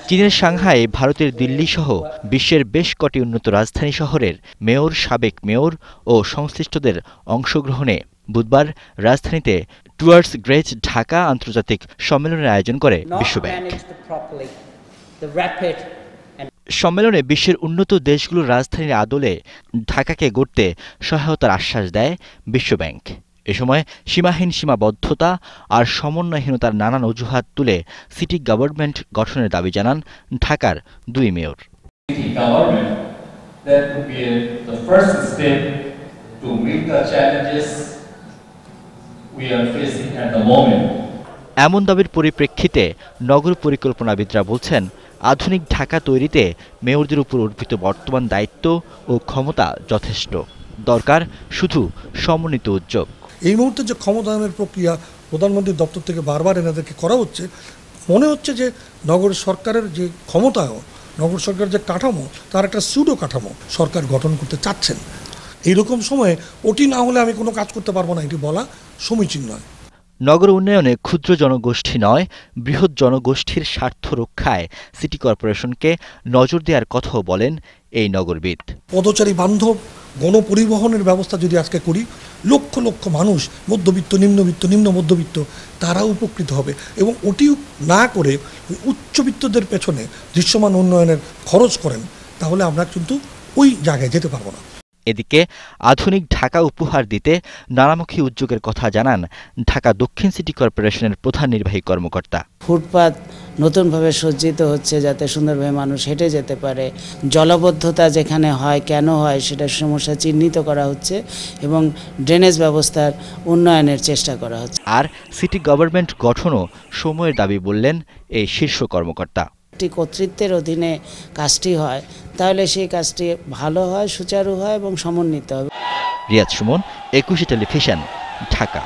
চীনের সাংহাই, ভারতের দিল্লি সহ বিশ্বের বেশ কটি উন্নত রাজধানী শহরের মেয়র, সাবেক মেয়র ও সংশ্লিষ্টদের অংশগ্রহণে বুধবার রাজধানীতে টুয়ার্ডস গ্রেট ঢাকা আন্তর্জাতিক সম্মেলনের আয়োজন করে বিশ্বব্যাংক। সম্মেলনে বিশ্বের উন্নত দেশগুলোর রাজধানীর আদলে ঢাকাকে গড়তে সহায়তার আশ্বাস দেয় বিশ্বব্যাংক। এ সময় সীমাহীন সীমাবদ্ধতা আর সমন্বয়হীনতার নানান অজুহাত তুলে সিটি গভর্নমেন্ট গঠনের দাবি জানান ঢাকার দুই মেয়র। এমন দাবির পরিপ্রেক্ষিতে নগর পরিকল্পনাবিদরা বলছেন, আধুনিক ঢাকা তৈরিতে মেয়রদের উপর অর্পিত বর্তমান দায়িত্ব ও ক্ষমতা যথেষ্ট। দরকার শুধু সমন্বিত উদ্যোগ। এই মুহূর্তে যে ক্ষমতায়নের প্রক্রিয়া প্রধানমন্ত্রীর দপ্তর থেকে বারবার এনাদেরকে করা হচ্ছে, মনে হচ্ছে যে নগর সরকারের যে ক্ষমতায়ন, নগর সরকারের যে কাঠামো, তার একটা সুডো কাঠামো সরকার গঠন করতে চাচ্ছেন। এইরকম সময়ে ওটি না হলে আমি কোনো কাজ করতে পারবো না, এটি বলা সমীচীন নয়। নগর উন্নয়নে ক্ষুদ্র জনগোষ্ঠী নয়, বৃহৎ জনগোষ্ঠীর স্বার্থ রক্ষায় সিটি কর্পোরেশনকে নজর দেওয়ার কথাও বলেন এই নগরবিদ। পদচারী বান্ধব গণপরিবহনের ব্যবস্থা যদি আজকে করি, লক্ষ লক্ষ মানুষ, মধ্যবিত্ত, নিম্নবিত্ত, নিম্ন মধ্যবিত্ত, তারা উপকৃত হবে। এবং ওটি না করে উচ্চবিত্তদের পেছনে দৃশ্যমান উন্নয়নের খরচ করেন, তাহলে আমরা কিন্তু ওই জায়গায় যেতে পারবো না। এদিকে আধুনিক ঢাকা উপহার দিতে নানামুখী উদ্যোগের কথা জানান ঢাকা দক্ষিণ সিটি কর্পোরেশনের প্রধান নির্বাহী কর্মকর্তা। ফুটপাত নতুনভাবে সজ্জিত হচ্ছে যাতে সুন্দরভাবে মানুষ হেঁটে যেতে পারে। জলাবদ্ধতা যেখানে হয়, কেন হয়, সেটার সমস্যা চিহ্নিত করা হচ্ছে এবং ড্রেনেজ ব্যবস্থার উন্নয়নের চেষ্টা করা হচ্ছে। আর সিটি গভর্নমেন্ট গঠনও সময়ের দাবি বললেন এই শীর্ষ কর্মকর্তা। কর্তৃত্বের অধীনে কাজটি হয়, তাহলে সেই কাজটি ভালো হয়, সুচারু হয় এবং সমন্বিত হবে। রিয়াদ সুমন, একুশে টেলিভিশন, ঢাকা।